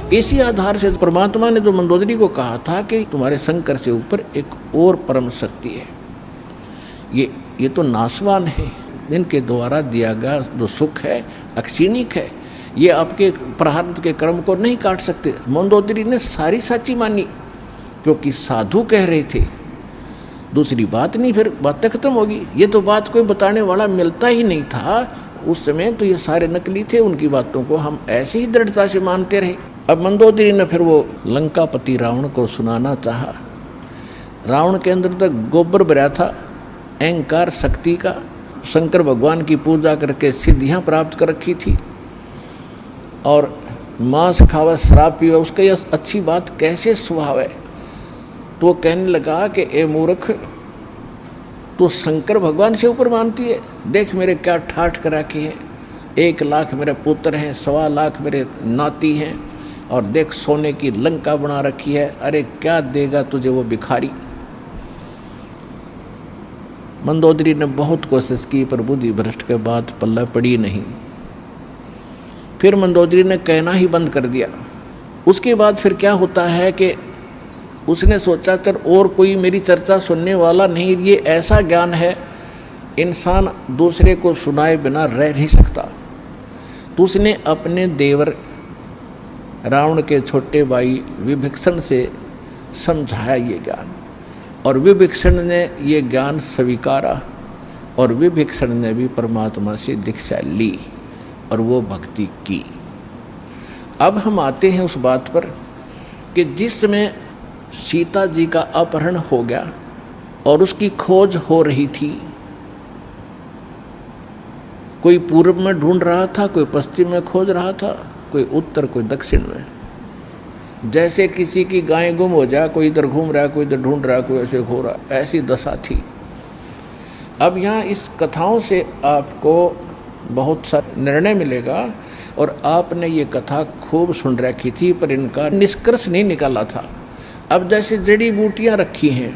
इसी आधार से परमात्मा ने तो मंदोदरी को कहा था कि तुम्हारे शंकर से ऊपर एक और परम शक्ति है, ये तो नाशवान है, इनके द्वारा दिया गया जो सुख है अक्षीणिक है, ये आपके प्रारब्ध के कर्म को नहीं काट सकते। मंदोदरी ने सारी सच्ची मानी क्योंकि साधु कह रहे थे, दूसरी बात नहीं, फिर बातें खत्म होगी। ये तो बात कोई बताने वाला मिलता ही नहीं था उस समय, तो ये सारे नकली थे, उनकी बातों को हम ऐसे ही दृढ़ता से मानते रहे। अब मंदोदरी ने फिर वो लंकापति रावण को सुनाना चाहा। रावण के अंदर तक गोबर भरा था अहंकार शक्ति का, शंकर भगवान की पूजा करके सिद्धियां प्राप्त कर रखी थी, और मांस खावा शराब पीवा उसका यह अच्छी बात कैसे स्वभाव है। तो वो कहने लगा कि ए मूर्ख, तो शंकर भगवान से ऊपर मानती है, देख मेरे क्या ठाठ करा के हैं, 1 लाख मेरे पुत्र हैं, 1.25 लाख मेरे नाती हैं, और देख सोने की लंका बना रखी है, अरे क्या देगा तुझे वो भिखारी। मंदोदरी ने बहुत कोशिश की पर बुद्धि भ्रष्ट के बाद पल्ला पड़ी नहीं। फिर मंदोदरी ने कहना ही बंद कर दिया। उसके बाद फिर क्या होता है कि उसने सोचा चल और कोई मेरी चर्चा सुनने वाला नहीं, ये ऐसा ज्ञान है इंसान दूसरे को सुनाए बिना रह नहीं सकता। तो उसने अपने देवर रावण के छोटे भाई विभीषण से समझाया ये ज्ञान, और विभीषण ने ये ज्ञान स्वीकारा, और विभीषण ने भी परमात्मा से दीक्षा ली और वो भक्ति की। अब हम आते हैं उस बात पर कि जिस समय सीता जी का अपहरण हो गया और उसकी खोज हो रही थी, कोई पूर्व में ढूंढ रहा था, कोई पश्चिम में खोज रहा था, कोई उत्तर कोई दक्षिण में। जैसे किसी की गाय गुम हो जाए, कोई इधर घूम रहा है, कोई इधर ढूंढ रहा है, कोई ऐसे हो रहा, ऐसी दशा थी। अब यहाँ इस कथाओं से आपको बहुत सा निर्णय मिलेगा, और आपने ये कथा खूब सुन रखी थी पर इनका निष्कर्ष नहीं निकाला था। अब जैसे जड़ी बूटियाँ रखी हैं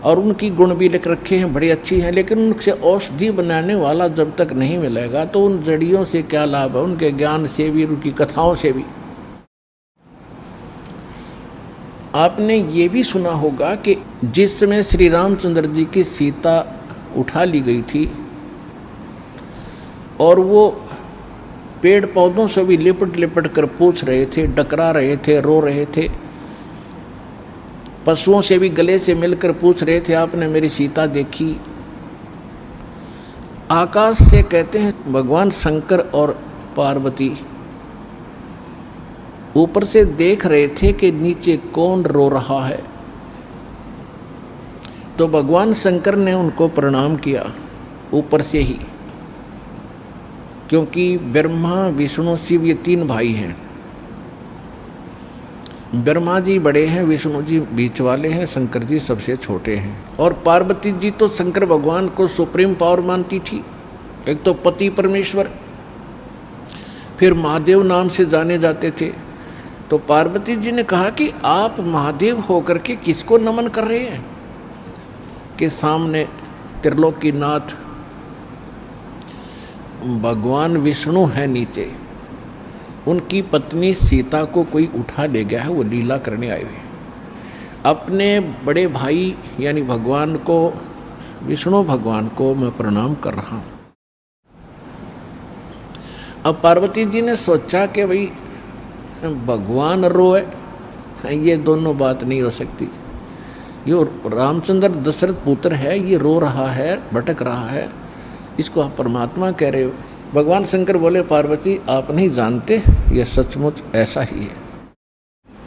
और उनकी गुण भी लिख रखे हैं, बड़ी अच्छी हैं, लेकिन उनसे औषधि बनाने वाला जब तक नहीं मिलेगा तो उन जड़ियों से क्या लाभ है, उनके ज्ञान से भी, उनकी कथाओं से भी। आपने ये भी सुना होगा कि जिस समय श्री रामचंद्र जी की सीता उठा ली गई थी और वो पेड़ पौधों से भी लिपट लिपट कर पूछ रहे थे, डकरा रहे थे, रो रहे थे, पशुओं से भी गले से मिलकर पूछ रहे थे, आपने मेरी सीता देखी। आकाश से कहते हैं भगवान शंकर और पार्वती ऊपर से देख रहे थे कि नीचे कौन रो रहा है। तो भगवान शंकर ने उनको प्रणाम किया ऊपर से ही, क्योंकि ब्रह्मा विष्णु शिव ये 3 भाई हैं। ब्रह्मा जी बड़े हैं, विष्णु जी बीच वाले हैं, शंकर जी सबसे छोटे हैं। और पार्वती जी तो शंकर भगवान को सुप्रीम पावर मानती थी, एक तो पति परमेश्वर, फिर महादेव नाम से जाने जाते थे। तो पार्वती जी ने कहा कि आप महादेव होकर के किसको नमन कर रहे हैं, कि सामने त्रिलोकीनाथ भगवान विष्णु है, नीचे उनकी पत्नी सीता को कोई उठा ले गया है, वो लीला करने आए हुए। अपने बड़े भाई यानी भगवान को, विष्णु भगवान को मैं प्रणाम कर रहा हूँ। अब पार्वती जी ने सोचा कि भाई भगवान रोए, ये दोनों बात नहीं हो सकती। ये रामचंद्र दशरथ पुत्र है, ये रो रहा है, भटक रहा है, इसको आप परमात्मा कह रहे हो। भगवान शंकर बोले पार्वती आप नहीं जानते, ये सचमुच ऐसा ही है,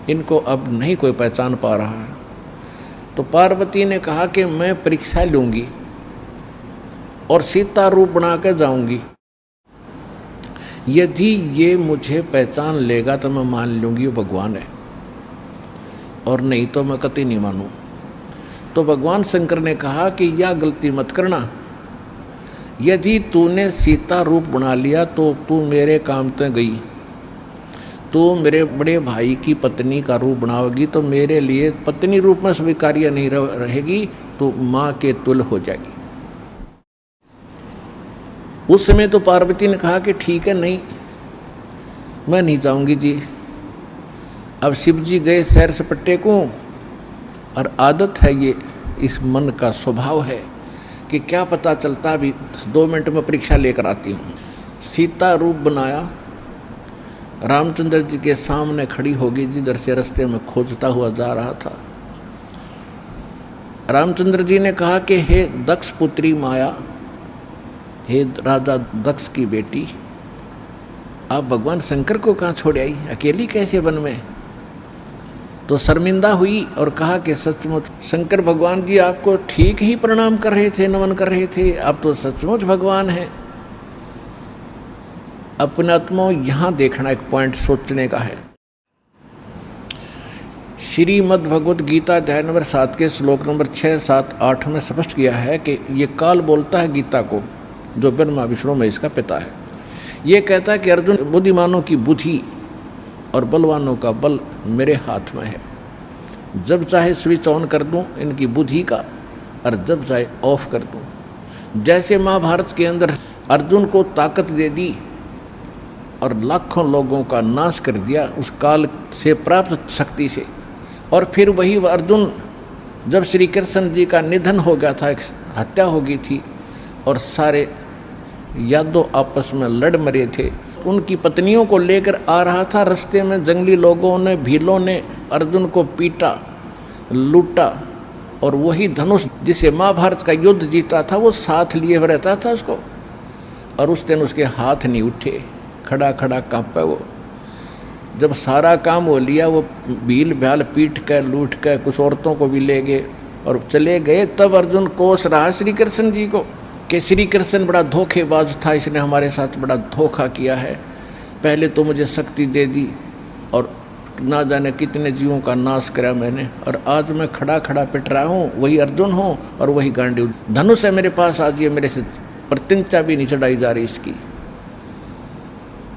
इनको अब नहीं कोई पहचान पा रहा है। तो पार्वती ने कहा कि मैं परीक्षा लूँगी और सीता रूप बना कर जाऊँगी, यदि ये मुझे पहचान लेगा तो मैं मान लूँगी वो भगवान है, और नहीं तो मैं कतई नहीं मानूँ। तो भगवान शंकर ने कहा कि यह गलती मत करना, यदि तूने सीता रूप बना लिया तो तू मेरे काम तक गई, तू मेरे बड़े भाई की पत्नी का रूप बनाओगी तो मेरे लिए पत्नी रूप में स्वीकार्य नहीं रहेगी, तो माँ के तुल्य हो जाएगी। उस समय तो पार्वती ने कहा कि ठीक है, नहीं मैं नहीं जाऊंगी जी, अब शिव जी गए सैर सपट्टे को, और आदत है ये, इस मन का स्वभाव है कि क्या पता चलता, अभी 2 मिनट में परीक्षा लेकर आती हूँ। सीता रूप बनाया, रामचंद्र जी के सामने खड़ी होगी, जिधर से रास्ते में खोजता हुआ जा रहा था। रामचंद्र जी ने कहा कि हे दक्ष पुत्री माया, हे राजा दक्ष की बेटी, आप भगवान शंकर को कहाँ छोड़ आई, अकेली कैसे वन में? तो शर्मिंदा हुई और कहा कि सचमुच शंकर भगवान जी आपको ठीक ही प्रणाम कर रहे थे, नमन कर रहे थे, आप तो सचमुच भगवान हैं। अपने आत्मा यहाँ देखना एक पॉइंट सोचने का है। श्रीमद् भगवत गीता अध्याय नंबर 7 के श्लोक नंबर 6, 7, 8 में स्पष्ट किया है कि ये काल बोलता है गीता को, जो ब्रह्मा विष्णु में इसका पिता है। ये कहता है कि अर्जुन, बुद्धिमानों की बुद्धि और बलवानों का बल मेरे हाथ में है। जब चाहे स्विच ऑन कर दूं इनकी बुद्धि का, और जब चाहे ऑफ कर दूं। जैसे महाभारत के अंदर अर्जुन को ताकत दे दी और लाखों लोगों का नाश कर दिया उस काल से प्राप्त शक्ति से, और फिर वही अर्जुन जब श्री कृष्ण जी का निधन हो गया था, हत्या हो गई थी, और सारे यादव आपस में लड़ मरे थे, उनकी पत्नियों को लेकर आ रहा था। रास्ते में जंगली लोगों ने, भीलों ने अर्जुन को पीटा, लूटा, और वही धनुष जिसे महाभारत का युद्ध जीता था वो साथ लिए हुए रहता था उसको, और उस दिन उसके हाथ नहीं उठे, खड़ा खड़ा कांपा वो। जब सारा काम हो लिया, वो भील भ्याल पीट कर लूट कर कुछ औरतों को भी ले गए और चले गए। तब अर्जुन कोस रहा श्री कृष्ण जी को कि श्री कृष्ण बड़ा धोखेबाज था, इसने हमारे साथ बड़ा धोखा किया है। पहले तो मुझे शक्ति दे दी और ना जाने कितने जीवों का नाश करा मैंने, और आज मैं खड़ा खड़ा पिट रहा हूँ, वही अर्जुन हूँ और वही गांडी धनुष है मेरे पास, आज ये मेरे से प्रतिंचा भी नहीं चढ़ाई जा रही इसकी।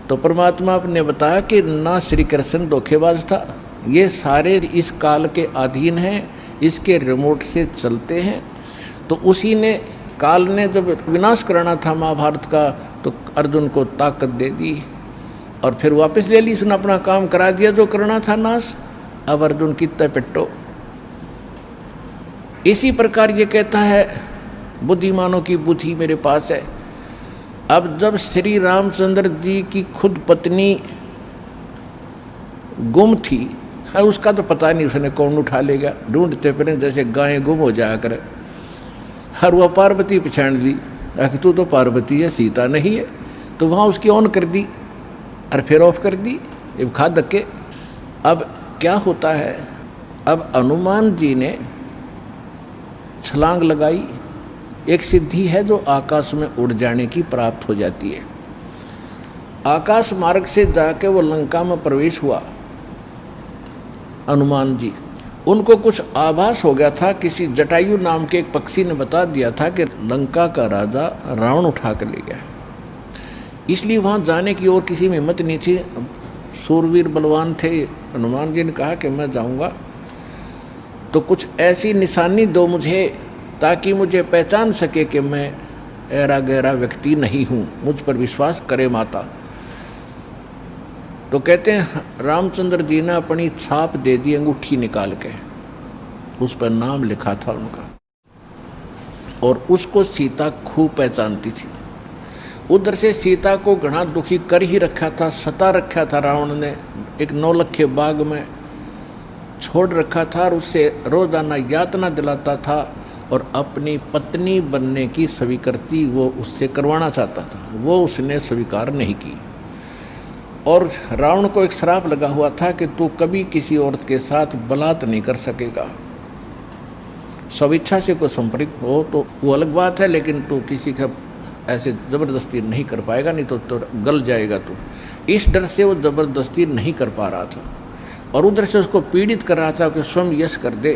तो परमात्मा ने बताया कि ना श्री कृष्ण धोखेबाज था, ये सारे इस काल के अधीन हैं, इसके रिमोट से चलते हैं। तो उसी ने, काल ने जब विनाश करना था महाभारत का, तो अर्जुन को ताकत दे दी और फिर वापस ले ली, उसने अपना काम करा दिया जो करना था नाश। अब अर्जुन कितना पिट्टो। इसी प्रकार ये कहता है बुद्धिमानों की बुद्धि मेरे पास है। अब जब श्री रामचंद्र जी की खुद पत्नी गुम थी, उसका तो पता नहीं उसने कौन उठा लेगा, ढूंढते फिर जैसे गायें गुम हो जाया करे। हर वह पार्वती पहचान ली, तू तो पार्वती है, सीता नहीं है, तो वहाँ उसकी ऑन कर दी और फिर ऑफ कर दी, ये खा धक्के। अब क्या होता है, अब हनुमान जी ने छलांग लगाई, एक सिद्धि है जो आकाश में उड़ जाने की प्राप्त हो जाती है। आकाश मार्ग से जाके वो लंका में प्रवेश हुआ हनुमान जी। उनको कुछ आभास हो गया था, किसी जटायु नाम के एक पक्षी ने बता दिया था कि लंका का राजा रावण उठा कर ले गया, इसलिए वहाँ जाने की और किसी में हिम्मत नहीं थी। सूरवीर बलवान थे, हनुमान जी ने कहा कि मैं जाऊँगा तो कुछ ऐसी निशानी दो मुझे ताकि मुझे पहचान सके कि मैं ऐरा गहरा व्यक्ति नहीं हूँ, मुझ पर विश्वास करे माता। तो कहते हैं रामचंद्र जी ने अपनी छाप दे दी, अंगूठी निकाल के, उस पर नाम लिखा था उनका, और उसको सीता खूब पहचानती थी। उधर से सीता को घना दुखी कर ही रखा था, सता रखा था रावण ने, एक नौलखे बाग में छोड़ रखा था और उससे रोजाना यातना दिलाता था और अपनी पत्नी बनने की स्वीकृति वो उससे करवाना चाहता था, वो उसने स्वीकार नहीं की। और रावण को एक श्राप लगा हुआ था कि तू कभी किसी औरत के साथ बलात् नहीं कर सकेगा, स्वेच्छा से कोई संपर्क हो तो वो अलग बात है, लेकिन तू किसी का ऐसे ज़बरदस्ती नहीं कर पाएगा, नहीं तो गल जाएगा तू। इस डर से वो ज़बरदस्ती नहीं कर पा रहा था और उधर से उसको पीड़ित कर रहा था कि स्वयं यश कर दे,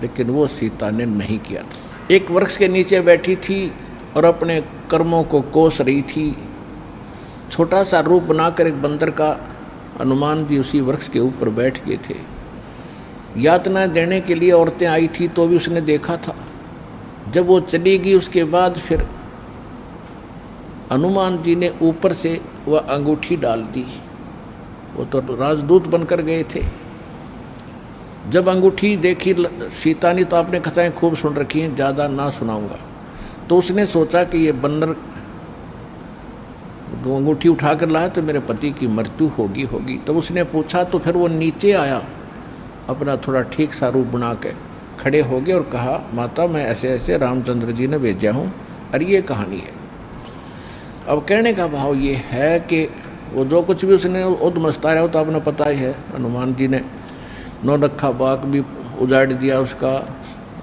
लेकिन वो सीता ने नहीं किया था। एक वृक्ष के नीचे बैठी थी और अपने कर्मों को कोस रही थी। छोटा सा रूप बनाकर एक बंदर का हनुमान जी उसी वृक्ष के ऊपर बैठ गए थे। यातना देने के लिए औरतें आई थी तो भी उसने देखा था। जब वो चली गई उसके बाद फिर हनुमान जी ने ऊपर से वह अंगूठी डाल दी। वो तो राजदूत बनकर गए थे, जब अंगूठी देखी सीता ने तो आपने कथाएं खूब सुन रखी हैं, ज़्यादा ना सुनाऊंगा। तो उसने सोचा कि ये बंदर अंगूठी उठा कर लाया तो मेरे पति की मृत्यु होगी। तो उसने पूछा, तो फिर वो नीचे आया, अपना थोड़ा ठीक सा रूप बना के खड़े हो गए और कहा, माता मैं ऐसे ऐसे रामचंद्र जी ने भेजा हूँ और ये कहानी है। अब कहने का भाव ये है कि वो जो कुछ भी उसने उद्मस्ता रहा हो तो आपने पता ही है, हनुमान जी ने नौलखा बाग भी उजाड़ दिया उसका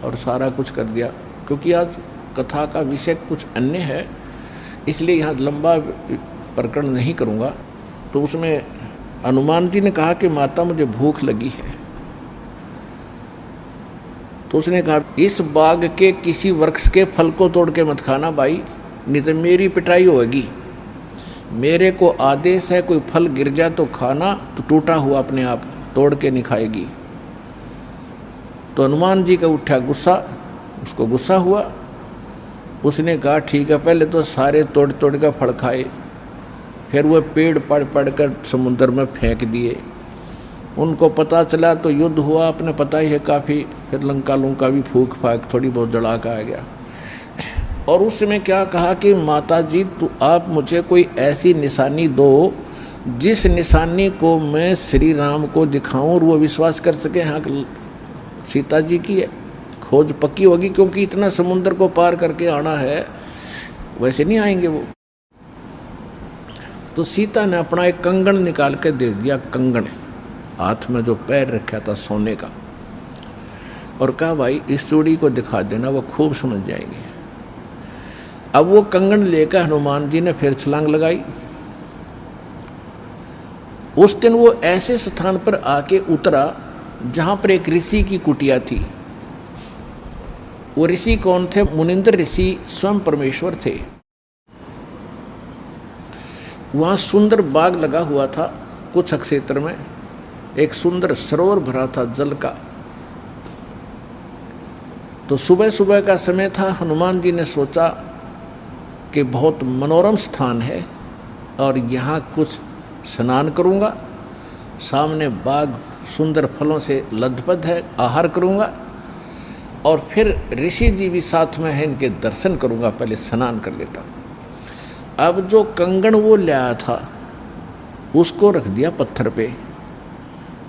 और सारा कुछ कर दिया। क्योंकि आज कथा का विषय कुछ अन्य है, इसलिए यहाँ लंबा प्रकरण नहीं करूँगा। तो उसमें हनुमान जी ने कहा कि माता मुझे भूख लगी है। तो उसने कहा, इस बाग के किसी वृक्ष के फल को तोड़ के मत खाना भाई, नहीं तो मेरी पिटाई होगी। मेरे को आदेश है, कोई फल गिर जाए तो खाना, तो टूटा हुआ अपने आप तोड़ के नहीं खाएगी। तो हनुमान जी का उठा गुस्सा, उसको गुस्सा हुआ। उसने कहा ठीक है, पहले तो सारे तोड़ तोड़ कर फल खाए, फिर वह पेड़ पड़ पड़ कर समुद्र में फेंक दिए। उनको पता चला तो युद्ध हुआ, अपने पता ही है काफ़ी, फिर लंका लुंका भी फूक फाक थोड़ी बहुत जला का आ गया। और उसमें क्या कहा कि माता जी तो आप मुझे कोई ऐसी निशानी दो जिस निशानी को मैं श्री राम को दिखाऊं और वो विश्वास कर सके हाँ सीता जी की है, खोज पक्की होगी। क्योंकि इतना समुद्र को पार करके आना है, वैसे नहीं आएंगे वो। तो सीता ने अपना एक कंगन निकाल के दे दिया, कंगन हाथ में जो पैर रखा था सोने का, और कहा भाई इस चूड़ी को दिखा देना, वो खूब समझ जाएंगे। अब वो कंगन लेकर हनुमान जी ने फिर छलांग लगाई। उस दिन वो ऐसे स्थान पर आके उतरा जहां पर एक ऋषि की कुटिया थी। वो ऋषि कौन थे? मुनिंद्र ऋषि स्वयं परमेश्वर थे। वहां सुंदर बाग लगा हुआ था, कुछ क्षेत्र में एक सुंदर सरोवर भरा था जल का। तो सुबह सुबह का समय था। हनुमान जी ने सोचा कि बहुत मनोरम स्थान है और यहाँ कुछ स्नान करूँगा, सामने बाग सुंदर फलों से लदपद है, आहार करूँगा और फिर ऋषि जी भी साथ में हैं, इनके दर्शन करूँगा, पहले स्नान कर लेता हूँ। अब जो कंगन वो लाया था उसको रख दिया पत्थर पे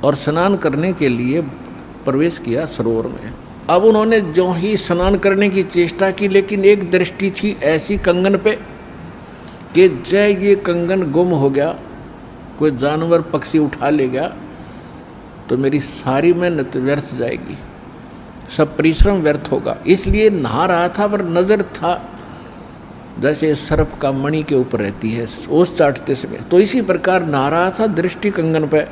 और स्नान करने के लिए प्रवेश किया सरोवर में। अब उन्होंने जो ही स्नान करने की चेष्टा की, लेकिन एक दृष्टि थी ऐसी कंगन पे कि जय ये कंगन गुम हो गया, कोई जानवर पक्षी उठा ले गया तो मेरी सारी मेहनत व्यर्थ जाएगी, सब परिश्रम व्यर्थ होगा। इसलिए नहा रहा था पर नज़र था जैसे सर्प का मणि के ऊपर रहती है ओस चाटते समय, तो इसी प्रकार नहा रहा था, दृष्टि कंगन पे।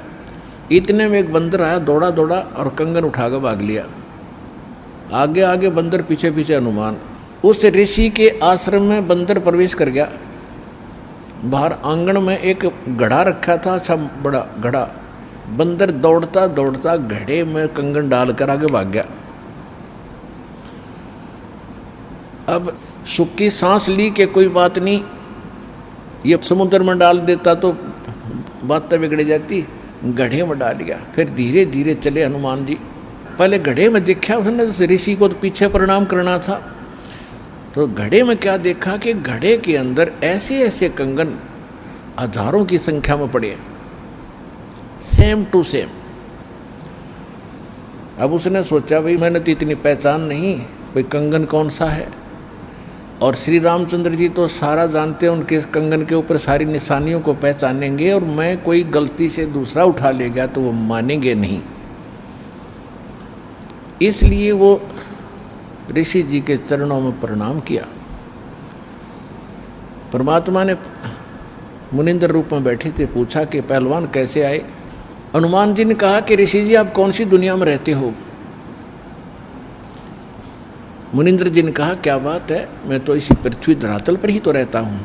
इतने में एक बंदर आया, दौड़ा दौड़ा और कंगन उठाकर भाग लिया। आगे आगे बंदर, पीछे पीछे हनुमान। उस ऋषि के आश्रम में बंदर प्रवेश कर गया। बाहर आंगन में एक घड़ा रखा था, अच्छा बड़ा घड़ा। बंदर दौड़ता दौड़ता घड़े में कंगन डालकर आगे भाग गया। अब सुक्की सांस ली कि कोई बात नहीं, ये समुद्र में डाल देता तो बात बिगड़ जाती, घड़े में डाल गया। फिर धीरे धीरे चले हनुमान जी। पहले घड़े में देखा उसने, ऋषि को तो पीछे प्रणाम करना था, तो घड़े में क्या देखा कि घड़े के अंदर ऐसे ऐसे कंगन हजारों की संख्या में पड़े, सेम टू सेम। अब उसने सोचा भाई मैंने तो इतनी पहचान नहीं, कोई कंगन कौन सा है। और श्री रामचंद्र जी तो सारा जानते हैं, उनके कंगन के ऊपर सारी निशानियों को पहचानेंगे, और मैं कोई गलती से दूसरा उठा ले गया तो वो मानेंगे नहीं। इसलिए वो ऋषि जी के चरणों में प्रणाम किया। परमात्मा ने मुनिंद्र रूप में बैठे थे, पूछा कि पहलवान कैसे आए। हनुमान जी ने कहा कि ऋषि जी आप कौन सी दुनिया में रहते हो। मुनिंद्र जी ने कहा क्या बात है, मैं तो इसी पृथ्वी धरातल पर ही तो रहता हूँ,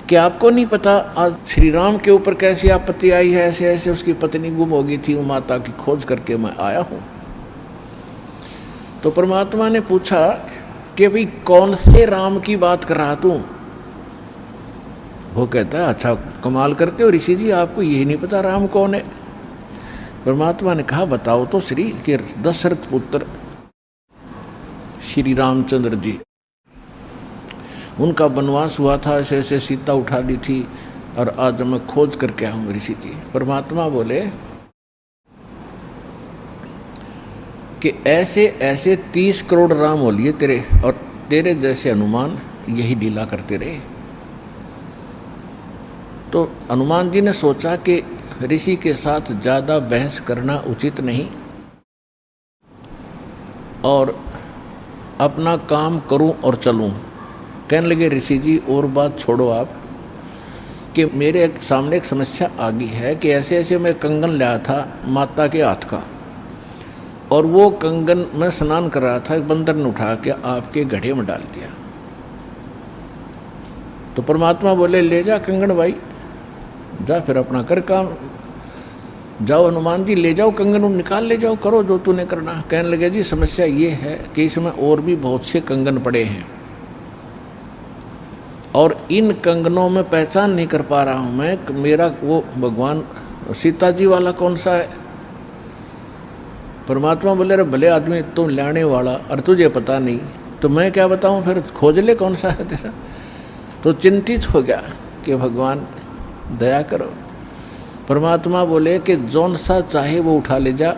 कि आपको नहीं पता आज श्री राम के ऊपर कैसी आपत्ति आई है, ऐसे ऐसे उसकी पत्नी गुम हो गई थी, वो माता की खोज करके मैं आया हूँ। तो परमात्मा ने पूछा कि भाई कौन से राम की बात कर रहा तू। वो कहता है अच्छा कमाल करते हो ऋषि जी, आपको यही नहीं पता राम कौन है। परमात्मा ने कहा बताओ तो श्री के दशरथ पुत्र श्री रामचंद्र जी, उनका वनवास हुआ था, ऐसे ऐसे सीता उठा ली थी और आज मैं खोज करके आया हूँ ऋषि जी। परमात्मा बोले कि ऐसे ऐसे 30 करोड़ राम हो लिए तेरे, और तेरे जैसे हनुमान यही लीला करते रहे। तो हनुमान जी ने सोचा कि ऋषि के साथ ज़्यादा बहस करना उचित नहीं और अपना काम करूं और चलूं। कहने लगे ऋषि जी और बात छोड़ो आप, कि मेरे सामने एक समस्या आ गई है कि ऐसे ऐसे मैं कंगन लाया था माता के हाथ का, और वो कंगन मैं स्नान कर रहा था, बंदर ने उठा के आपके घड़े में डाल दिया। तो परमात्मा बोले ले जा कंगन भाई, जा फिर अपना कर काम, जाओ हनुमान जी ले जाओ कंगन, निकाल ले जाओ, करो जो तूने करना। कहने लगे जी समस्या ये है कि इसमें और भी बहुत से कंगन पड़े हैं और इन कंगनों में पहचान नहीं कर पा रहा हूँ मैं, मेरा वो भगवान सीता जी वाला कौन सा है। परमात्मा बोले रे भले आदमी तुम लाने वाला और तुझे पता नहीं तो मैं क्या बताऊँ, फिर खोज ले कौन सा है तेरा। तो चिंतित हो गया कि भगवान दया करो। परमात्मा बोले कि जौन सा चाहे वो उठा ले जा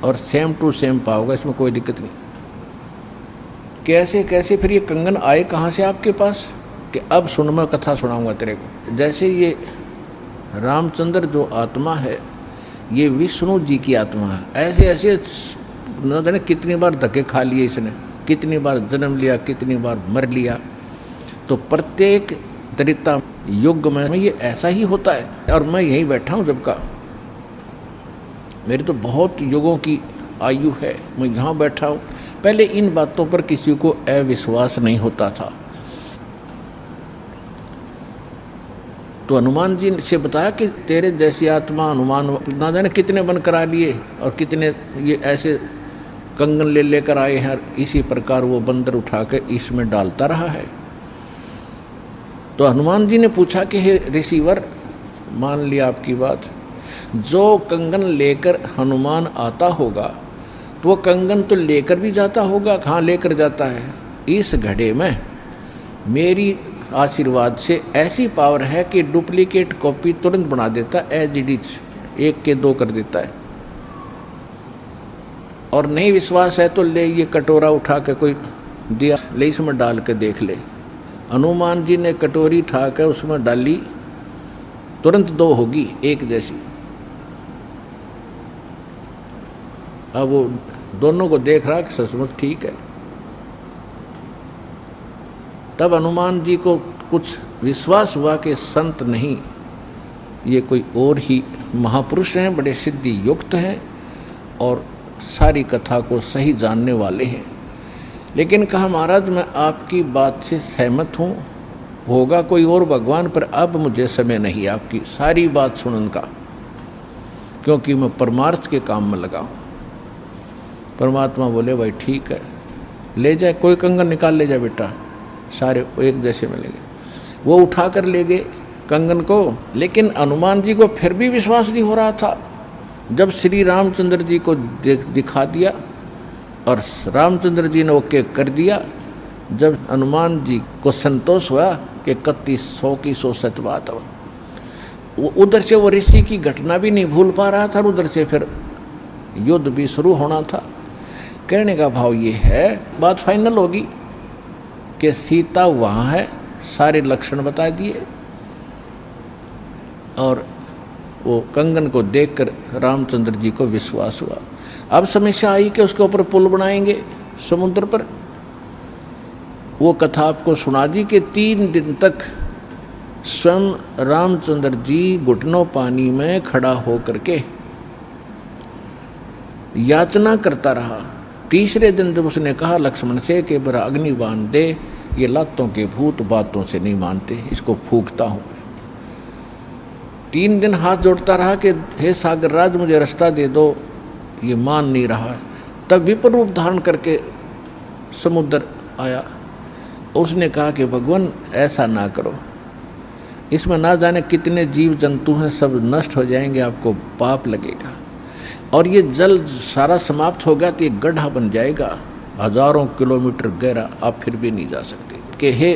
और सेम टू सेम पाओगे, इसमें कोई दिक्कत नहीं। कैसे कैसे फिर ये कंगन आए कहाँ से आपके पास, कि अब सुन मैं कथा सुनाऊंगा तेरे को। जैसे ये रामचंद्र जो आत्मा है ये विष्णु जी की आत्मा है, ऐसे ऐसे न जाने कितनी बार धक्के खा लिए इसने, कितनी बार जन्म लिया, कितनी बार मर लिया। तो प्रत्येक त्रेता युग में ये ऐसा ही होता है। और मैं यहीं बैठा हूँ जब का, मेरी तो बहुत युगों की आयु है, मैं यहाँ बैठा हूँ। पहले इन बातों पर किसी को अविश्वास नहीं होता था। तो हनुमान जी से बताया कि तेरे जैसी आत्मा हनुमान ना जाने कितने बन करा लिए और कितने ये ऐसे कंगन ले लेकर आए हैं, इसी प्रकार वो बंदर उठा कर इसमें डालता रहा है। तो हनुमान जी ने पूछा कि हे ऋषिवर, मान लिया आपकी बात, जो कंगन लेकर हनुमान आता होगा तो वो कंगन तो लेकर भी जाता होगा, कहाँ लेकर जाता है, इस घड़े में मेरी आशीर्वाद से ऐसी पावर है कि डुप्लीकेट कॉपी तुरंत बना देता है, एज इट इज, 1 के 2 कर देता है। और नहीं विश्वास है तो ले ये कटोरा उठा के कोई दिया ले इसमें डाल के देख ले। हनुमान जी ने कटोरी उठा कर उसमें डाली, तुरंत 2 होगी, 1 जैसी। अब वो दोनों को देख रहा कि सचमुच ठीक है। तब हनुमान जी को कुछ विश्वास हुआ कि संत नहीं, ये कोई और ही महापुरुष हैं, बड़े सिद्धि युक्त हैं और सारी कथा को सही जानने वाले हैं। लेकिन कहा महाराज मैं आपकी बात से सहमत हूँ, होगा कोई और भगवान, पर अब मुझे समय नहीं आपकी सारी बात सुनने का, क्योंकि मैं परमार्थ के काम में लगा हूँ। परमात्मा बोले भाई ठीक है, ले जाए, कोई कंगन निकाल ले जाए बेटा, सारे एक जैसे मिलेंगे। वो उठा कर ले गए कंगन को। लेकिन हनुमान जी को फिर भी विश्वास नहीं हो रहा था। जब श्री रामचंद्र जी को दिखा दिया और रामचंद्र जी ने ओके कर दिया, जब हनुमान जी को संतोष हुआ कि 3100 की 100 सच बात है, वो उधर से वो ऋषि की घटना भी नहीं भूल पा रहा था, उधर से फिर युद्ध भी शुरू होना था। कहने का भाव ये है, बात फाइनल होगी कि सीता वहाँ है, सारे लक्षण बता दिए, और वो कंगन को देखकर रामचंद्र जी को विश्वास हुआ। अब समस्या आई कि उसके ऊपर पुल बनाएंगे समुद्र पर। वो कथा आपको सुना दी कि 3 दिन तक स्वयं रामचंद्र जी घुटनों पानी में खड़ा होकर के याचना करता रहा। तीसरे दिन जब उसने कहा लक्ष्मण से कि बड़ा अग्नि बांध दे, ये लातों के भूत बातों से नहीं मानते, इसको फूंकता हूँ। 3 दिन हाथ जोड़ता रहा कि हे सागर राज मुझे रास्ता दे दो, ये मान नहीं रहा है। तब विपर रूप धारण करके समुद्र आया। उसने कहा कि भगवान ऐसा ना करो, इसमें ना जाने कितने जीव जंतु हैं, सब नष्ट हो जाएंगे, आपको पाप लगेगा। और ये जल सारा समाप्त हो गया तो ये गड्ढा बन जाएगा, हजारों किलोमीटर गहरा, आप फिर भी नहीं जा सकते। कि हे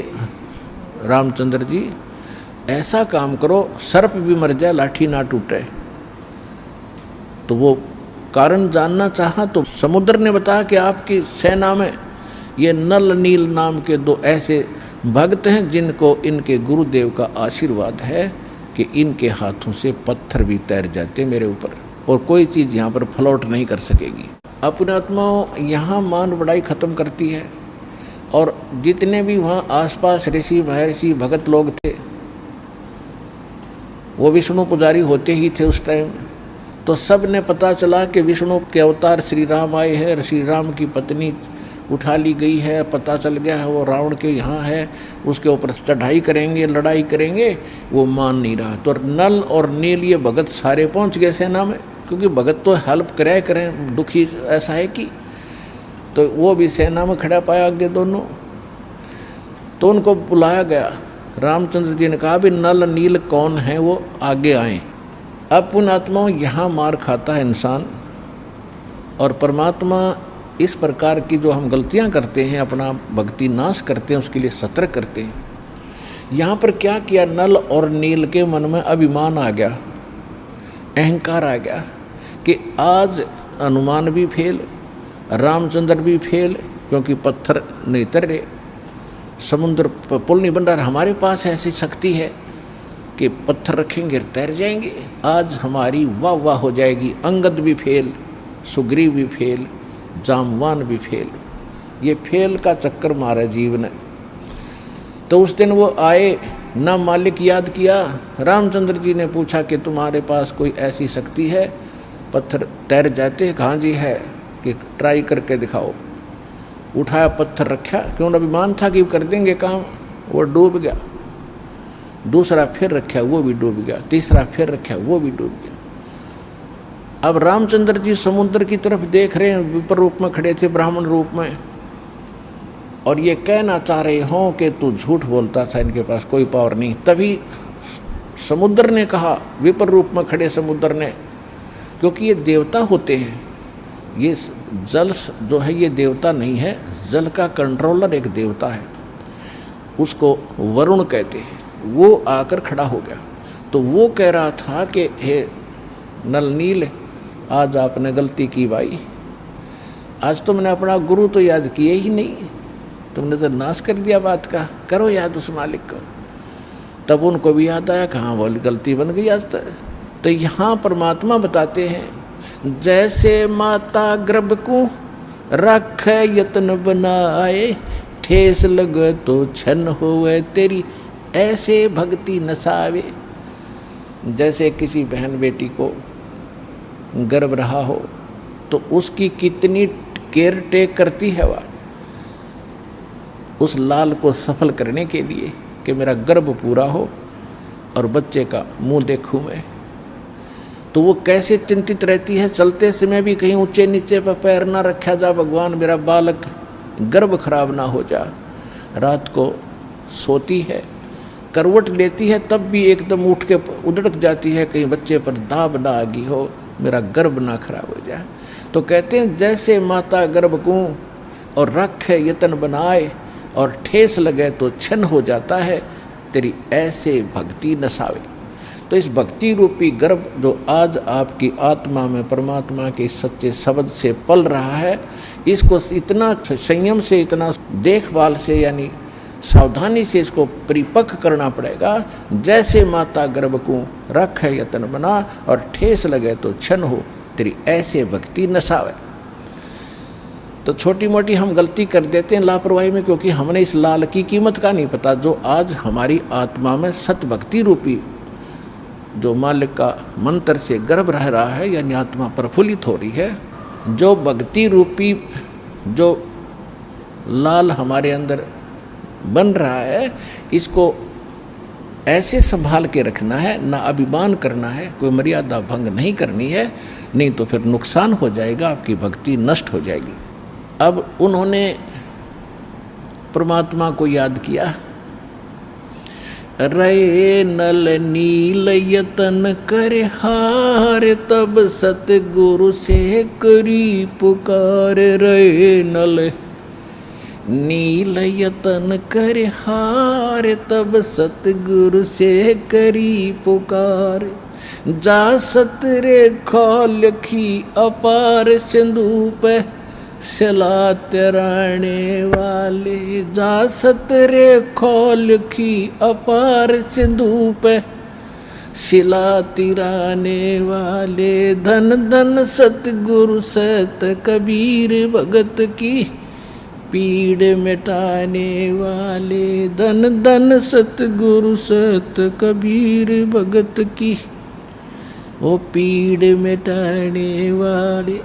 रामचंद्र जी, ऐसा काम करो सर्प भी मर जाए लाठी ना टूटे। तो वो कारण जानना चाहा तो समुद्र ने बताया कि आपकी सेना में ये नल नील नाम के 2 ऐसे भक्त हैं जिनको इनके गुरुदेव का आशीर्वाद है कि इनके हाथों से पत्थर भी तैर जाते मेरे ऊपर और कोई चीज़ यहाँ पर फ्लोट नहीं कर सकेगी। अपने आत्माओं यहाँ मान बढ़ाई खत्म करती है। और जितने भी वहाँ आसपास ऋषि महर्षि भगत लोग थे, वो विष्णु पुजारी होते ही थे उस टाइम। तो सब ने पता चला कि विष्णु के अवतार श्री राम आए हैं, श्री राम की पत्नी उठा ली गई है, पता चल गया है वो रावण के यहाँ है, उसके ऊपर चढ़ाई करेंगे, लड़ाई करेंगे। वो मान नहीं रहा। तो नल और नील ये भगत सारे पहुँच गए सेना में, क्योंकि भगत तो हेल्प करें, दुखी ऐसा है कि। तो वो भी सेना में खड़ा पाया आगे दोनों। तो उनको बुलाया गया। रामचंद्र जी ने कहा भी नल नील कौन है, वो आगे आए। अब पुण्यात्माओं यहाँ मार खाता है इंसान, और परमात्मा इस प्रकार की जो हम गलतियाँ करते हैं, अपना भक्ति नाश करते हैं, उसके लिए सतर्क करते हैं। यहाँ पर क्या किया, नल और नील के मन में अभिमान आ गया, अहंकार आ गया कि आज हनुमान भी फेल, रामचंद्र भी फेल, क्योंकि पत्थर नहीं तर रहे, समुद्र पुल नहीं बन रहा। हमारे पास ऐसी शक्ति है कि पत्थर रखेंगे तैर जाएंगे, आज हमारी वाह वाह हो जाएगी। अंगद भी फेल, सुग्रीव भी फेल, जामवान भी फेल। ये फेल का चक्कर मारा जीव ने। तो उस दिन वो आए, ना मालिक याद किया। रामचंद्र जी ने पूछा कि तुम्हारे पास कोई ऐसी शक्ति है पत्थर तैर जाते? कहाँ जी है, कि ट्राई करके दिखाओ। उठाया, पत्थर रखा, क्यों अभिमान था कि कर देंगे काम, वो डूब गया। दूसरा फिर रखा, वो भी डूब गया। तीसरा फिर रखा, वो भी डूब गया। अब रामचंद्र जी समुद्र की तरफ देख रहे हैं, विपर रूप में खड़े थे, ब्राह्मण रूप में, और ये कहना चाह रहे हों कि तू झूठ बोलता था, इनके पास कोई पावर नहीं। तभी समुद्र ने कहा, विपर रूप में खड़े समुद्र ने, क्योंकि ये देवता होते हैं, ये जल जो है ये देवता नहीं है, जल का कंट्रोलर एक देवता है, उसको वरुण कहते हैं। वो आकर खड़ा हो गया। तो वो कह रहा था कि हे नल नील, आज आपने गलती की भाई, आज तुमने अपना गुरु तो याद किए ही नहीं, तुमने तो नाश कर दिया बात का। करो याद उस मालिक को। तब उनको भी याद आया, कहाँ वो गलती बन गई आज तक। तो यहाँ परमात्मा बताते हैं, जैसे माता गर्भ को रख यत्न बनाए, ठेस लगे तो छन होवे तेरी, ऐसे भक्ति नसावे। जैसे किसी बहन बेटी को गर्भ रहा हो तो उसकी कितनी केयर टेक करती है वह उस लाल को सफल करने के लिए कि मेरा गर्भ पूरा हो और बच्चे का मुंह देखूं मैं। तो वो कैसे चिंतित रहती है, चलते समय भी कहीं ऊंचे नीचे पर पैर ना रखा जा, भगवान मेरा बालक गर्भ खराब ना हो जा। रात को सोती है, करवट लेती है, तब भी एकदम उठ के उधड़क जाती है, कहीं बच्चे पर दाब ना आ गई हो, मेरा गर्भ ना खराब हो जाए। तो कहते हैं जैसे माता गर्भ को और रखे यतन बनाए और ठेस लगे तो छन हो जाता है, तेरी ऐसे भक्ति नसावे। तो इस भक्ति रूपी गर्भ जो आज आपकी आत्मा में परमात्मा के सच्चे शब्द से पल रहा है, इसको इतना संयम से, इतना देखभाल से, यानी सावधानी से इसको परिपक्व करना पड़ेगा। जैसे माता गर्भ को रख है यतन बना और ठेस लगे तो छन हो, तेरी ऐसे भक्ति नसावे। तो छोटी मोटी हम गलती कर देते हैं लापरवाही में, क्योंकि हमने इस लाल की कीमत का नहीं पता, जो आज हमारी आत्मा में सत भक्ति रूपी जो मालिक का मंत्र से गर्भ रह रहा है, यानी आत्मा प्रफुल्लित हो रही है, जो भक्ति रूपी जो लाल हमारे अंदर बन रहा है, इसको ऐसे संभाल के रखना है, ना अभिमान करना है, कोई मर्यादा भंग नहीं करनी है, नहीं तो फिर नुकसान हो जाएगा, आपकी भक्ति नष्ट हो जाएगी। अब उन्होंने परमात्मा को याद किया रहे नल नील यतन कर हार, तब सतगुरु से करी पुकार। रहे नल नील यतन कर हार, तब सतगुरु से करी पुकार। जा सतरे खोलखी अपार, सिंधु पे सिला तराने वाले। जा सतरे खोलखी अपार, सिंधु पे सिला तिराने वाले। धन धन सतगुरु सत कबीर, भगत की पीड़ मिटाने वाले। धन धन सतगुरु सत कबीर, भगत की वो पीड़ मिटाने वाले।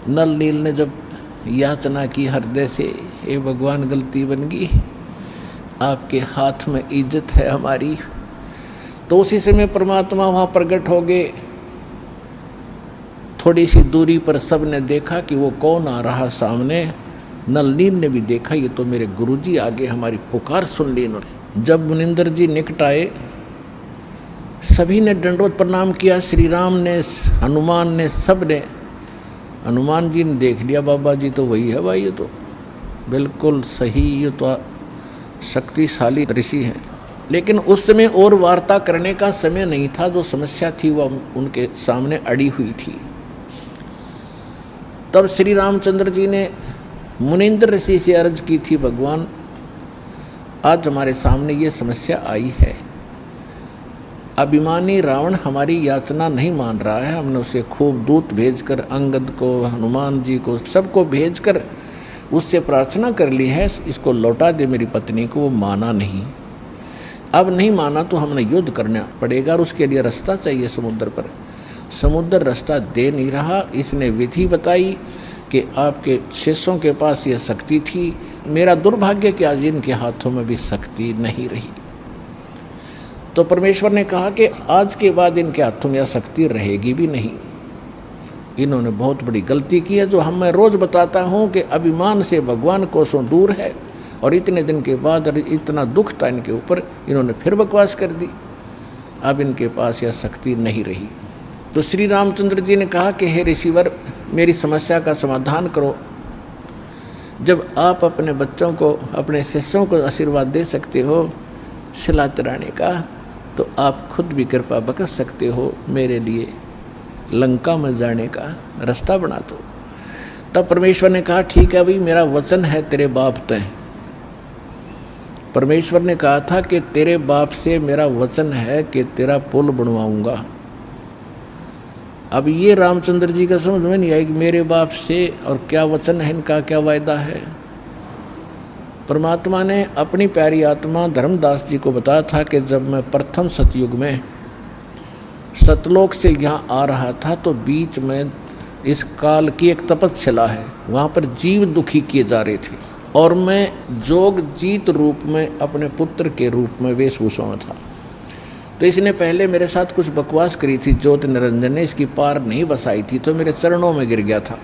नल नील ने जब याचना की हृदय से, हे भगवान गलती बन गई, आपके हाथ में इज्जत है हमारी, तो उसी समय परमात्मा वहाँ प्रकट हो गए। थोड़ी सी दूरी पर सब ने देखा कि वो कौन आ रहा सामने। नल नील ने भी देखा, ये तो मेरे गुरुजी आगे, हमारी पुकार सुन ली इन्होंने। जब मुनिंदर जी निकट आए, सभी ने दंडवत प्रणाम किया। श्री राम ने, हनुमान ने, सब ने। हनुमान जी ने देख लिया, बाबा जी तो वही है भाई, ये तो बिल्कुल सही, ये तो शक्तिशाली ऋषि हैं। लेकिन उस समय और वार्ता करने का समय नहीं था। जो समस्या थी वह उनके सामने अड़ी हुई थी। तब श्री रामचंद्र जी ने मुनिंद्र ऋषि से अर्ज की थी, भगवान आज हमारे सामने ये समस्या आई है। अभिमानी रावण हमारी याचना नहीं मान रहा है। हमने उसे खूब दूत भेजकर, अंगद को, हनुमान जी को, सबको भेजकर उससे प्रार्थना कर ली है, इसको लौटा दे मेरी पत्नी को। वो माना नहीं। अब नहीं माना तो हमने युद्ध करना पड़ेगा और उसके लिए रास्ता चाहिए समुद्र पर। समुद्र रास्ता दे नहीं रहा। इसने विधि बताई कि आपके शिष्यों के पास यह शक्ति थी। मेरा दुर्भाग्य कि आज इनके हाथों में भी शक्ति नहीं रही। तो परमेश्वर ने कहा कि आज के बाद इनके हाथों में यह शक्ति रहेगी भी नहीं। इन्होंने बहुत बड़ी गलती की है, जो हम मैं रोज़ बताता हूँ कि अभिमान से भगवान कोसों दूर है। और इतने दिन के बाद और इतना दुख था इनके ऊपर, इन्होंने फिर बकवास कर दी। अब इनके पास यह शक्ति नहीं रही। तो श्री रामचंद्र जी ने कहा कि हे ऋषिवर, मेरी समस्या का समाधान करो। जब आप अपने बच्चों को, अपने शिष्यों को आशीर्वाद दे सकते हो सिला तराने का, तो आप खुद भी कृपा बख्श सकते हो, मेरे लिए लंका में जाने का रास्ता बना दो। तब परमेश्वर ने कहा ठीक है भाई, मेरा वचन है तेरे बाप तय। परमेश्वर ने कहा था कि तेरे बाप से मेरा वचन है कि तेरा पुल बनवाऊंगा। अब ये रामचंद्र जी का समझ में नहीं आई कि मेरे बाप से और क्या वचन है इनका, क्या वायदा है। परमात्मा ने अपनी प्यारी आत्मा धर्मदास जी को बताया था कि जब मैं प्रथम सतयुग में सतलोक से यहाँ आ रहा था, तो बीच में इस काल की एक तपस्या है, वहाँ पर जीव दुखी किए जा रहे थे और मैं जोग जीत रूप में अपने पुत्र के रूप में वेशभूषा में था। तो इसने पहले मेरे साथ कुछ बकवास करी थी, ज्योति निरंजन ने इसकी पार नहीं बसाई थी, तो मेरे चरणों में गिर गया था।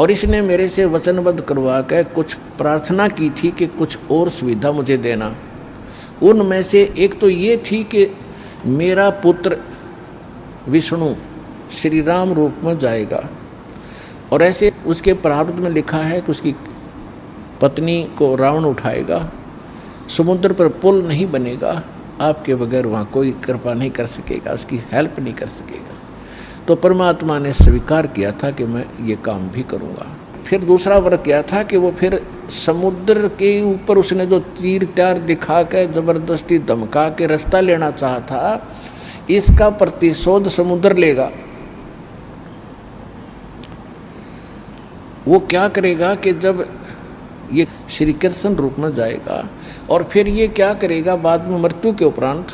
और इसने मेरे से वचनबद्ध करवा कर कुछ प्रार्थना की थी कि कुछ और सुविधा मुझे देना। उनमें से एक तो ये थी कि मेरा पुत्र विष्णु श्री राम रूप में जाएगा, और ऐसे उसके प्रारब्ध में लिखा है कि उसकी पत्नी को रावण उठाएगा, समुद्र पर पुल नहीं बनेगा, आपके बगैर वहाँ कोई कृपा नहीं कर सकेगा, उसकी हेल्प नहीं कर सकेगा। तो परमात्मा ने स्वीकार किया था कि मैं ये काम भी करूँगा। फिर दूसरा वर्ग किया था कि वो फिर समुद्र के ऊपर उसने जो तीर त्यार दिखा के जबरदस्ती धमका के रास्ता लेना चाहा था, इसका प्रतिशोध समुद्र लेगा। वो क्या करेगा कि जब ये श्री कृष्ण रूप में जाएगा और फिर ये क्या करेगा, बाद में मृत्यु के उपरांत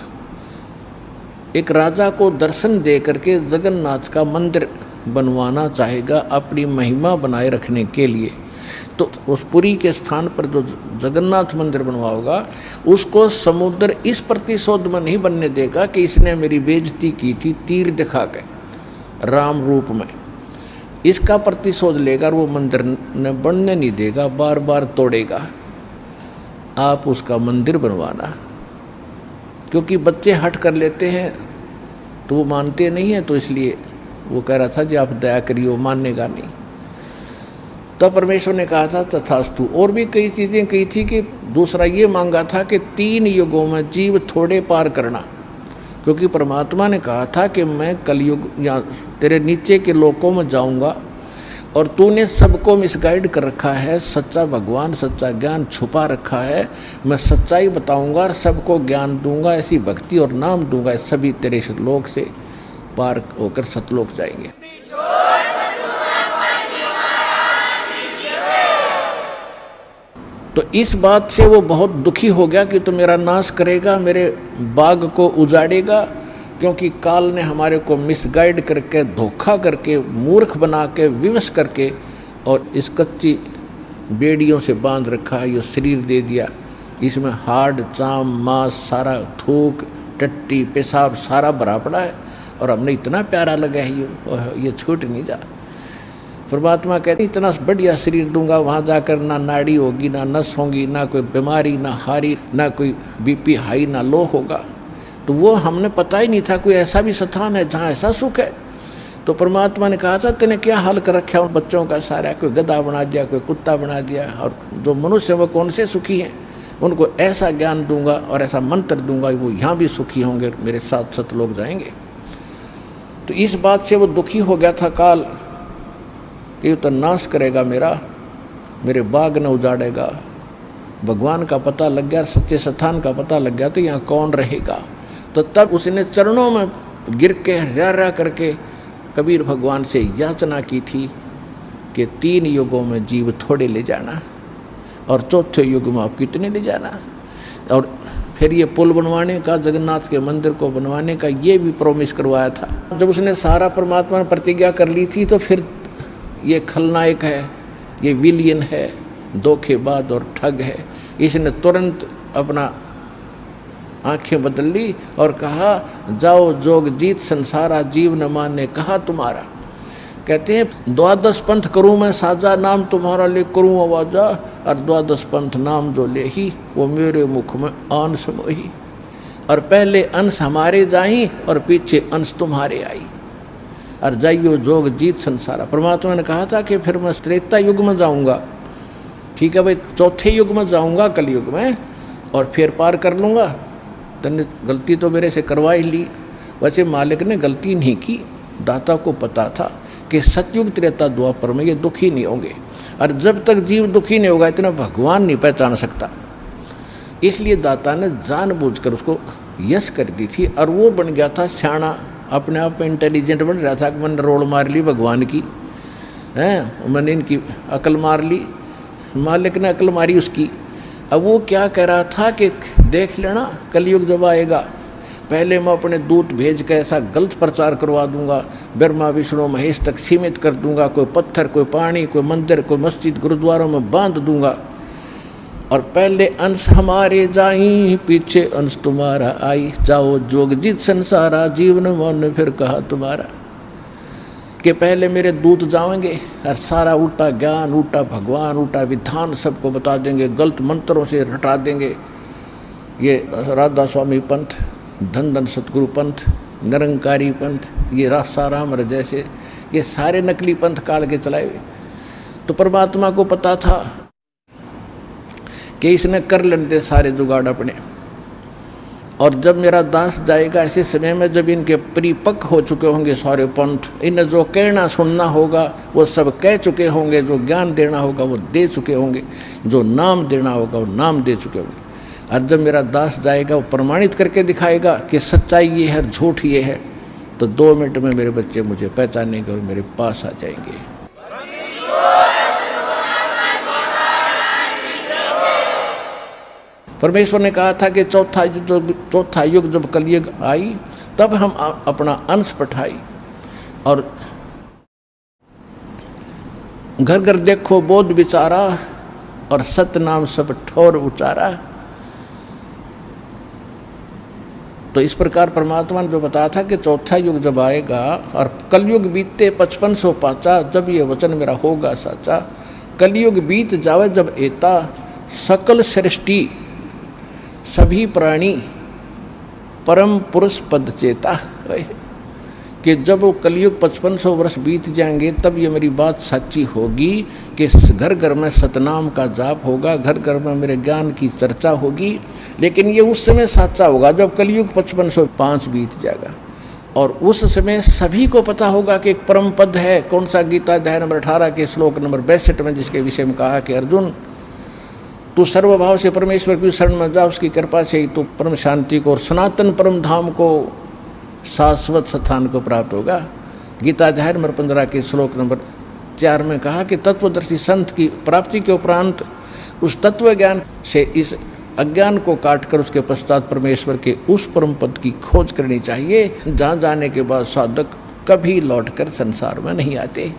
एक राजा को दर्शन दे करके जगन्नाथ का मंदिर बनवाना चाहेगा अपनी महिमा बनाए रखने के लिए। तो उस पुरी के स्थान पर जो जगन्नाथ मंदिर बनवाओगा, उसको समुद्र इस प्रतिशोध में नहीं बनने देगा कि इसने मेरी बेइज्जती की थी तीर दिखा के राम रूप में। इसका प्रतिशोध लेगा और वो मंदिर न बनने नहीं देगा, बार बार तोड़ेगा। आप उसका मंदिर बनवाना। क्योंकि बच्चे हट कर लेते हैं तो वो मानते नहीं हैं, तो इसलिए वो कह रहा था जी आप दया करिए, मानेगा नहीं। तब परमेश्वर ने कहा था तथास्तु। और भी कई चीज़ें कही थी कि दूसरा ये मांगा था कि 3 युगों में जीव थोड़े पार करना। क्योंकि परमात्मा ने कहा था कि मैं कलयुग या तेरे नीचे के लोकों में जाऊंगा और तूने सबको मिसगाइड कर रखा है, सच्चा भगवान सच्चा ज्ञान छुपा रखा है, मैं सच्चाई बताऊंगा और सबको ज्ञान दूंगा, ऐसी भक्ति और नाम दूंगा, सभी तेरे लोक से पार होकर सतलोक जाएंगे। तो इस बात से वो बहुत दुखी हो गया कि तो मेरा नाश करेगा, मेरे बाग को उजाड़ेगा, क्योंकि काल ने हमारे को मिसगाइड करके, धोखा करके, मूर्ख बना के, विवश करके और इस कच्ची बेड़ियों से बांध रखा है। ये शरीर दे दिया, इसमें हाड़ चाम मांस सारा, थूक टट्टी पेशाब सारा भरा पड़ा है और हमने इतना प्यारा लगा है ये छूट नहीं जा। परमात्मा कहते इतना बढ़िया शरीर दूंगा, वहाँ जाकर ना नाड़ी होगी, ना नस होगी, ना कोई बीमारी, ना हारी, ना कोई बीपी हाई, ना लो होगा। तो वो हमने पता ही नहीं था कोई ऐसा भी स्थान है जहाँ ऐसा सुख है। तो परमात्मा ने कहा था तेने क्या हाल कर रखा उन बच्चों का सारा, कोई गधा बना दिया, कोई कुत्ता बना दिया, और जो मनुष्य वो कौन से सुखी हैं, उनको ऐसा ज्ञान दूंगा और ऐसा मंत्र दूंगा वो यहाँ भी सुखी होंगे, मेरे साथ सतलोक जाएंगे। तो इस बात से वो दुखी हो गया था काल कि तो नाश करेगा मेरे बाग न उजाड़ेगा। भगवान का पता लग गया, सच्चे स्थान का पता लग गया तो यहाँ कौन रहेगा। तो तब उसने चरणों में गिर के रा करके कबीर भगवान से याचना की थी कि 3 युगों में जीव थोड़े ले जाना और चौथे युग में आप कितने ले जाना। और फिर ये पुल बनवाने का, जगन्नाथ के मंदिर को बनवाने का ये भी प्रॉमिस करवाया था। जब उसने सारा परमात्मा ने प्रतिज्ञा कर ली थी तो फिर ये खलनायक है, ये विलियन है, धोखेबाज और ठग है, इसने तुरंत अपना आंखें बदल ली और कहा जाओ जोग जीत संसारा, जीव न माने कहा तुम्हारा। कहते हैं 12 पंथ करूँ मैं साजा, नाम तुम्हारा ले करूँ आवाजा, और 12 पंथ नाम जो ले ही वो मेरे मुख में आन समोही। और पहले अंश हमारे जाई और पीछे अंश तुम्हारे आई, और जाइयो जोग जीत संसारा। परमात्मा ने कहा था कि फिर मैं त्रेता युग में जाऊंगा, ठीक है भाई, चौथे युग में जाऊंगा कलयुग में, और फिर पार कर लूँगा। तूने गलती तो मेरे से करवा ही ली। वैसे मालिक ने गलती नहीं की, दाता को पता था कि सतयुग त्रेता द्वापर में ये दुखी नहीं होंगे, और जब तक जीव दुखी नहीं होगा इतना भगवान नहीं पहचान सकता। इसलिए दाता ने जानबूझकर उसको यश कर दी थी, और वो बन गया था सियाणा, अपने आप में इंटेलिजेंट बन रहा था कि मैंने रोड़ मार ली भगवान की, हैं मैंने इनकी अकल मार ली, मालिक ने अकल मारी उसकी। अब वो क्या कह रहा था कि देख लेना कलयुग जब आएगा, पहले मैं अपने दूत भेज कर ऐसा गलत प्रचार करवा दूंगा, ब्रह्मा विष्णु महेश तक सीमित कर दूंगा, कोई पत्थर, कोई पानी, कोई मंदिर, कोई मस्जिद, गुरुद्वारों में बांध दूंगा, और पहले अंश हमारे जाई पीछे अंश तुम्हारा आई, जाओ जोग जीत संसारा, जीवन मन फिर कहा तुम्हारा। कि पहले मेरे दूत जाएंगे और सारा उल्टा ज्ञान, उल्टा भगवान, उल्टा विधान सबको बता देंगे, गलत मंत्रों से रटा देंगे। ये राधा स्वामी पंथ, धन धन सतगुरु पंथ, निरंकारी पंथ, ये रासाराम जैसे ये सारे नकली पंथ काल के चलाए हुए। तो परमात्मा को पता था कि इसने कर लेते सारे जुगाड़ अपने, और जब मेरा दास जाएगा ऐसे समय में जब इनके परिपक्व हो चुके होंगे सारे पंथ, इन्हें जो कहना सुनना होगा वो सब कह चुके होंगे, जो ज्ञान देना होगा वो दे चुके होंगे, जो नाम देना होगा वो नाम दे चुके होंगे। और जब मेरा दास जाएगा वो प्रमाणित करके दिखाएगा कि सच्चाई ये है, झूठ ये है, तो 2 मिनट में मेरे बच्चे मुझे पहचानेंगे और मेरे पास आ जाएंगे। परमेश्वर ने कहा था कि चौथा युग जब कलयुग आई तब हम अपना अंश पठाई, और घर घर देखो बोध विचारा, और सत्य नाम सब ठोर उचारा। तो इस प्रकार परमात्मा ने जो बताया था कि चौथा युग जब आएगा और कलयुग बीतते 5500 पाचा, जब ये वचन मेरा होगा साचा। कलयुग बीत जावे जब एता, सकल सृष्टि सभी प्राणी परम पुरुष पद चेता, कि जब वो कलयुग 5500 वर्ष बीत जाएंगे तब ये मेरी बात सच्ची होगी कि घर घर में सतनाम का जाप होगा, घर घर में मेरे ज्ञान की चर्चा होगी। लेकिन ये उस समय सच्चा होगा जब कलयुग 5505 बीत जाएगा, और उस समय सभी को पता होगा कि एक परम पद है। कौन सा? गीता अध्याय नंबर 18 के श्लोक नंबर 62 में, जिसके विषय में कहा कि अर्जुन तू सर्वभाव से परमेश्वर की शरण में जा, उसकी कृपा से ही तू परम शांति को और सनातन परम धाम को, शाश्वत स्थान को प्राप्त होगा। गीता अध्याय नंबर 15 के श्लोक नंबर 4 में कहा कि तत्वदर्शी संत की प्राप्ति के उपरांत उस तत्व ज्ञान से इस अज्ञान को काटकर उसके पश्चात परमेश्वर के उस परम पद की खोज करनी चाहिए, जहाँ जाने के बाद साधक कभी लौटकर संसार में नहीं आते।